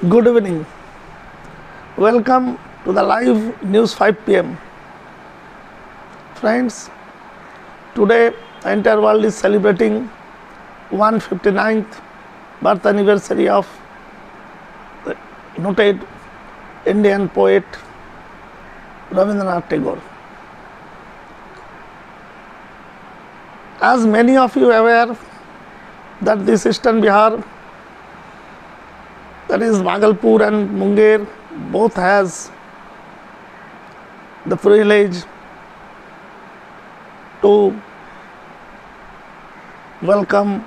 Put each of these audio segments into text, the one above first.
Good evening. Welcome to the live news 5 p.m. Friends, today the entire world is celebrating 159th birth anniversary of the noted Indian poet Rabindranath Tagore. As many of you are aware that this Eastern Bihar, that is Bhagalpur and Munger, both has the privilege to welcome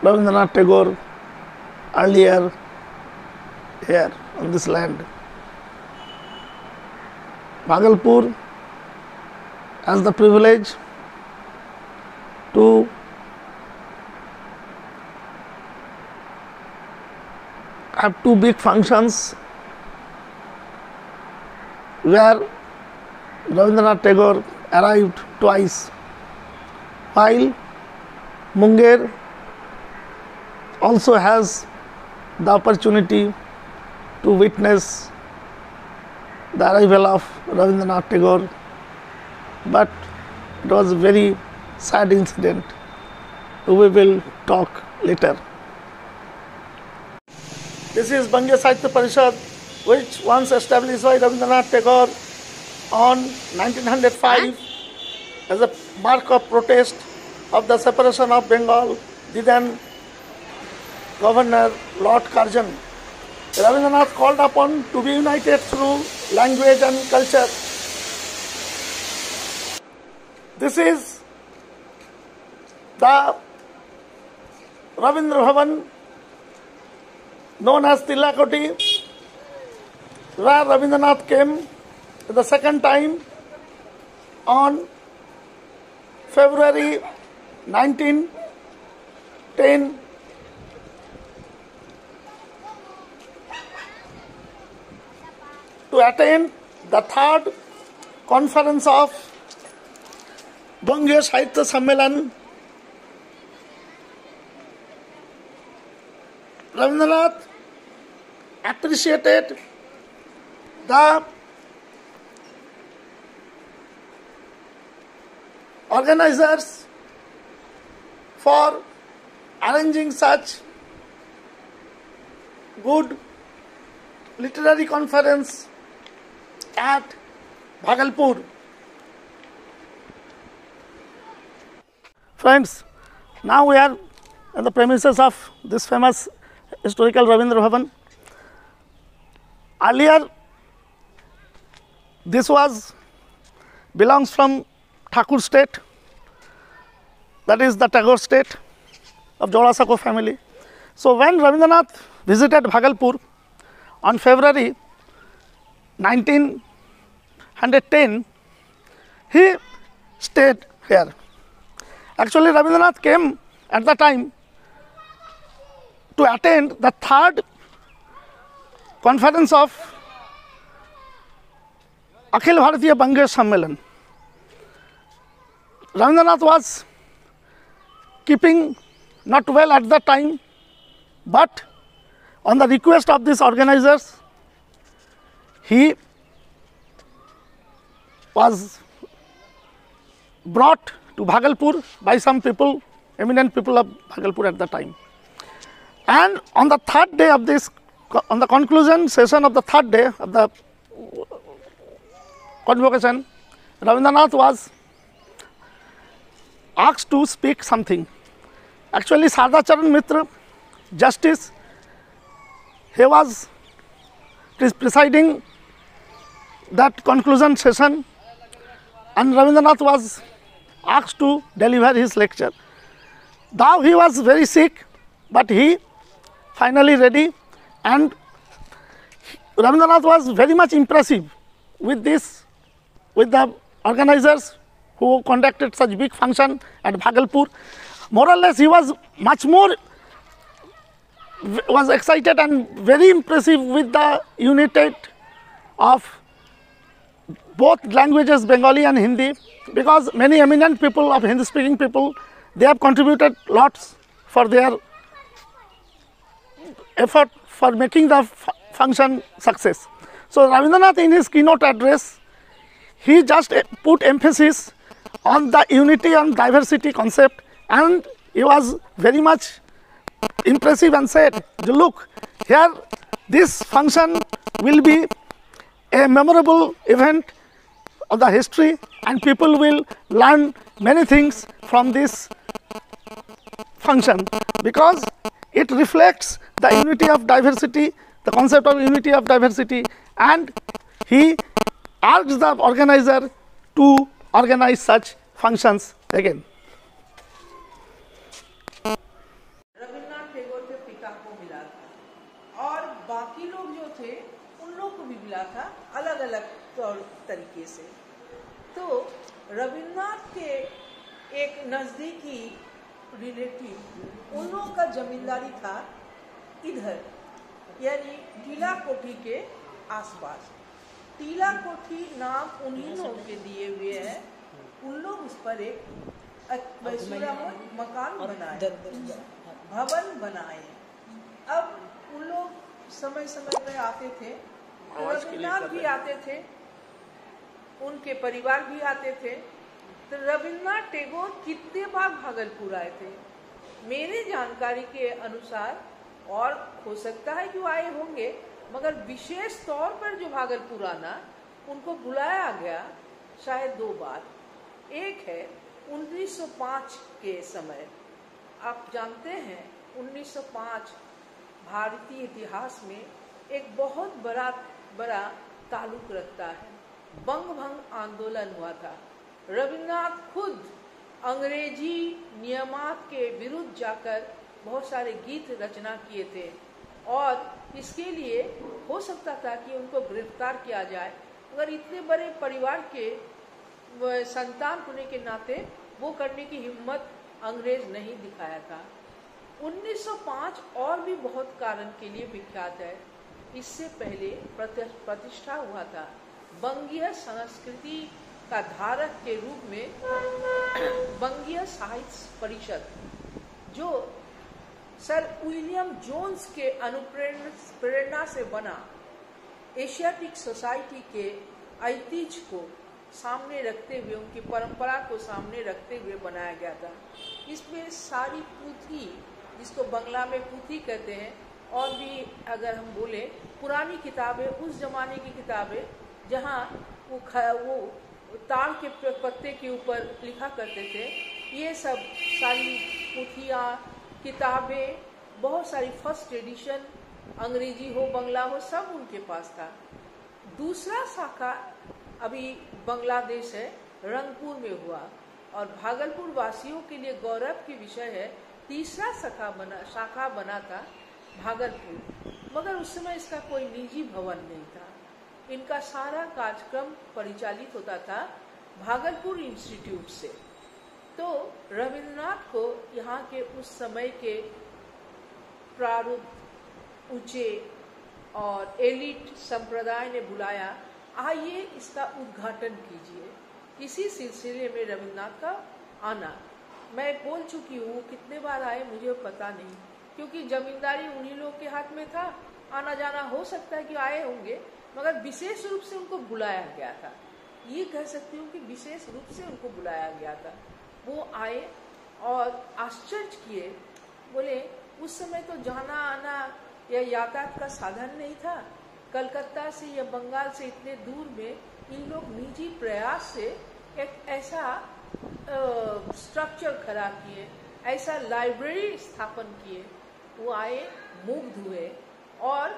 Rabindranath Tagore earlier here on this land. Bhagalpur has the privilege to have two big functions where Rabindranath Tagore arrived twice, while Munger also has the opportunity to witness the arrival of Rabindranath Tagore, but it was a very sad incident. We will talk later. This is Bangya Sahitya Parishad, which once established by Rabindranath Tagore on 1905 as a mark of protest of the separation of Bengal, the then Governor Lord Curzon. Rabindranath called upon to be united through language and culture. This is the Rabindra Bhavan, known as Tilakoti, where Rabindranath came the second time on February 1910 to attend the third conference of Bangya Sahitya Sammelan. Rabindranath appreciated the organizers for arranging such good literary conference at Bhagalpur. Friends, now we are in the premises of this famous historical Rabindra Bhavan. Earlier, this belongs from Thakur state, that is the Tagore state of Jorasako family. So when Rabindranath visited Bhagalpur on February 1910, he stayed here. Actually, Rabindranath came at the time to attend the third conference of Akhil Bharatiya Bangya Sammelan. Rabindranath was keeping not well at the time, but on the request of these organizers, he was brought to Bhagalpur by some people, eminent people of Bhagalpur at the time. And on the third day of this, on the conclusion session of the third day of the convocation, Rabindranath was asked to speak something. Actually, Sarda Charan Mitra, Justice, he was presiding that conclusion session, and Rabindranath was asked to deliver his lecture. Though he was very sick, but he finally ready, and Rabindranath was very much impressive with the organizers who conducted such big function at Bhagalpur. More or less, he was much more excited and very impressive with the unity of both languages, Bengali and Hindi, because many eminent people of Hindi speaking people, they have contributed lots for their effort for making the function success. So Rabindranath, in his keynote address, he just put emphasis on the unity and diversity concept, and he was very much impressive and said, look, here this function will be a memorable event of the history, and people will learn many things from this function, because it reflects the unity of diversity, the concept of unity of diversity, and he urged the organizer to organize such functions again. Rabindranath Tagore के पिता को मिला था और बाकी लोग जो थे उन लोग को भी मिला था अलग अलग तौर तरीके से। तो रविन्द्रनाथ के एक नज़दीकी रिलेटिव उन लोगों का जमींदारी था इधर, यानी टीला कोठी के आसपास। टीला कोठी नाम उन्हीं लोगों के दिए हुए हैं। उन लोग उस पर एक मकान बनाए, भवन बनाए। अब उन लोग समय समय पर आते थे, रविन्द्रनाथ भी आते थे, उनके परिवार भी आते थे। तो रविन्द्रनाथ टैगोर कितने बार भागलपुर आए थे? मेरे जानकारी के अनुसार, और हो सकता है कि वो आए होंगे, मगर विशेष तौर पर जो भागलपुर आना उनको बुलाया गया शायद 2 बार। एक है 1905 के समय। आप जानते हैं 1905 भारतीय इतिहास में एक बहुत बड़ा ताल्लुक रखता है। बंग भंग आंदोलन हुआ था। रविन्द्रनाथ खुद अंग्रेजी नियमात के विरुद्ध जाकर बहुत सारे गीत रचना किए थे, और इसके लिए हो सकता था कि उनको गिरफ्तार किया जाए, मगर इतने बड़े परिवार के संतान होने के नाते वो करने की हिम्मत अंग्रेज नहीं दिखाया था। 1905 और भी बहुत कारण के लिए विख्यात है। इससे पहले प्रतिष्ठा हुआ था बंगीय संस्कृति का धारक के रूप में बंगीय साहित्य परिषद, जो सर विलियम जोन्स के अनुप्रेरणा से बना एशियाटिक सोसाइटी के ऐतिह्य को सामने रखते हुए, उनकी परंपरा को सामने रखते हुए बनाया गया था। इसमें सारी पुथी, जिसको बंगला में पुथी कहते हैं, और भी अगर हम बोले पुरानी किताबें, उस जमाने की किताबें जहाँ वो ताड़ के पत्ते के ऊपर लिखा करते थे, ये सब सारी पुथियाँ, किताबें, बहुत सारी फर्स्ट एडिशन, अंग्रेजी हो बंगला हो, सब उनके पास था। दूसरा शाखा अभी बांग्लादेश है, रंगपुर में हुआ, और भागलपुर वासियों के लिए गौरव की विषय है। तीसरा शाखा बना था भागलपुर, मगर उस समय इसका कोई निजी भवन नहीं था। इनका सारा कार्यक्रम परिचालित होता था भागलपुर इंस्टीट्यूट से। तो रविन्द्रनाथ को यहाँ के उस समय के प्रारूप ऊंचे और एलिट संप्रदाय ने बुलाया, आइए इसका उद्घाटन कीजिए। इसी सिलसिले में रविन्द्रनाथ का आना, मैं बोल चुकी हूँ कितने बार आए मुझे पता नहीं, क्योंकि जमींदारी उन्हीं लोग के हाथ में था। आना जाना हो सकता है कि आए होंगे, मगर विशेष रूप से उनको बुलाया गया था। ये कह सकती हूँ कि विशेष रूप से उनको बुलाया गया था। वो आए और आश्चर्य किए, बोले उस समय तो जाना आना या यातायात का साधन नहीं था। कलकत्ता से या बंगाल से इतने दूर में इन लोग निजी प्रयास से एक ऐसा स्ट्रक्चर खड़ा किए, ऐसा लाइब्रेरी स्थापन किए। वो आए, मुग्ध हुए, और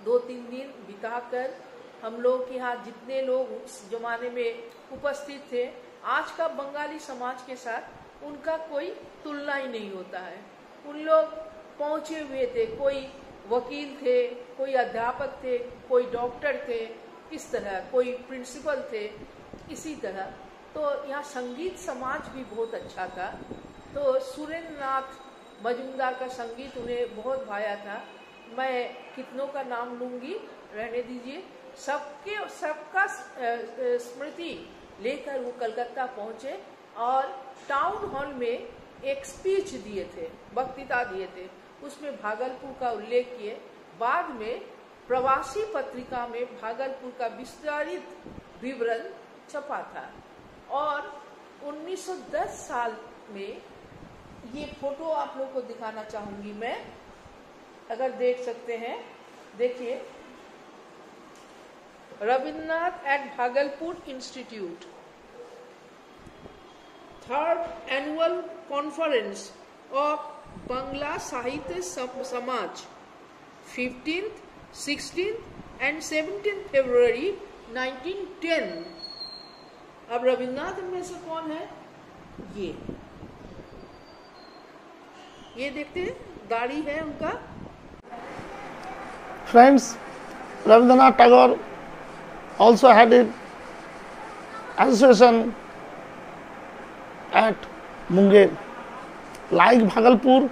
2-3 दिन बिताकर हम लोग के यहाँ जितने लोग उस जमाने में उपस्थित थे, आज का बंगाली समाज के साथ उनका कोई तुलना ही नहीं होता है। उन लोग पहुँचे हुए थे, कोई वकील थे, कोई अध्यापक थे, कोई डॉक्टर थे, इस तरह कोई प्रिंसिपल थे, इसी तरह। तो यहाँ संगीत समाज भी बहुत अच्छा था। तो सुरेंद्रनाथ मजूमदार का संगीत उन्हें बहुत भाया था। मैं कितनों का नाम लूँगी, रहने दीजिए। सबका स्मृति लेकर वो कलकत्ता पहुँचे और टाउन हॉल में एक स्पीच दिए थे, वक्तृता दिए थे। उसमें भागलपुर का उल्लेख किए। बाद में प्रवासी पत्रिका में भागलपुर का विस्तारित विवरण छपा था और 1910 साल में, ये फोटो आप लोग को दिखाना चाहूंगी मैं, अगर देख सकते हैं, देखिए, Rabindranath at Bhagalpur institute, 3rd annual conference of Bangla Sahitya Samaj, 15th, 16th and 17th फरवरी 1910। अब रविन्द्रनाथ में से कौन है? ये देखते हैं, दाढ़ी है उनका। Friends, Rabindranath Tagore also had an association at Munger. Like Bhagalpur,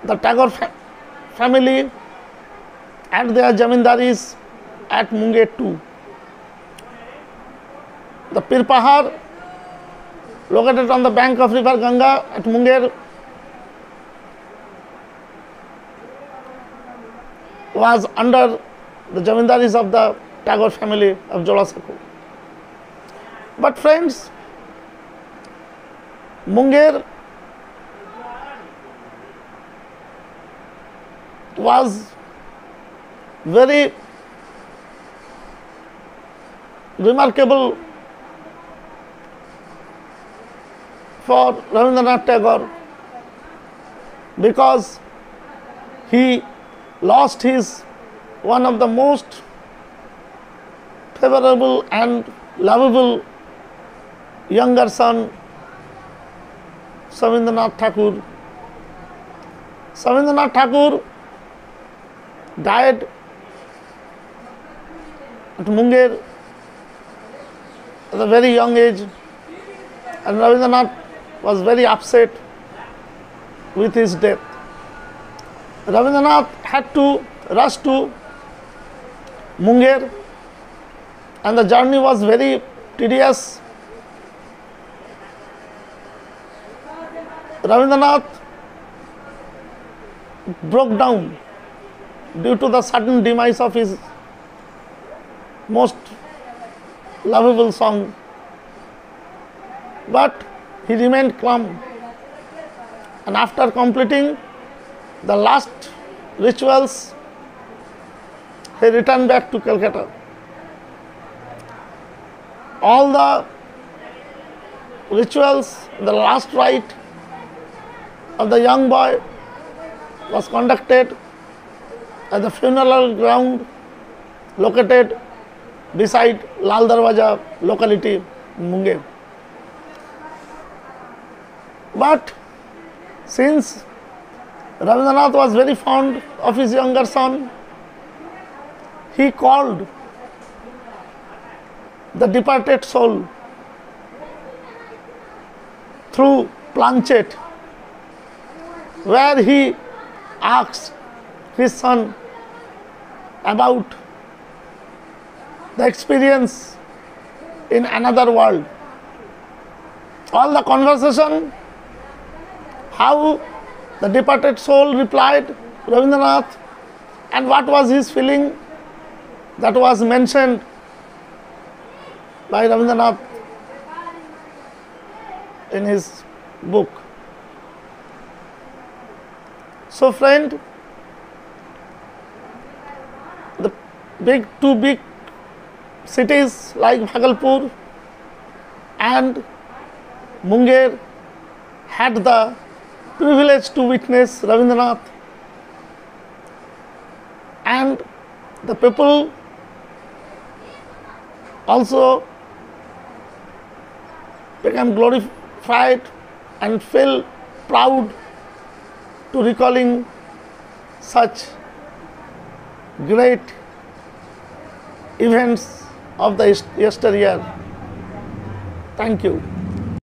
the Tagore family had their jamindaris at Munger too. The Pirpahar, located on the bank of river Ganga at Munger, was under the jamindaris of the Tagore family of Jolasaku. But friends, Munger was very remarkable for Rabindranath Tagore because he lost his one of the most favorable and lovable younger son, Savindranath Thakur. Savindranath Thakur died at Munger at a very young age, and Rabindranath was very upset with his death. Rabindranath had to rush to Munger, and the journey was very tedious. Rabindranath broke down due to the sudden demise of his most lovable song, but he remained calm, and after completing the last rituals, he returned back to Calcutta. All the rituals, the last rite of the young boy was conducted at the funeral ground located beside Lal Darwaja locality in Munger. But since Rabindranath was very fond of his younger son, he called the departed soul through planchet, where he asked his son about the experience in another world. All the conversation, how the departed soul replied Rabindranath, and what was his feeling, that was mentioned by Rabindranath in his book. So friend, the two big cities like Bhagalpur and Munger had the privilege to witness Rabindranath, and the people also became glorified and feel proud to recalling such great events of the yesteryear. Thank you.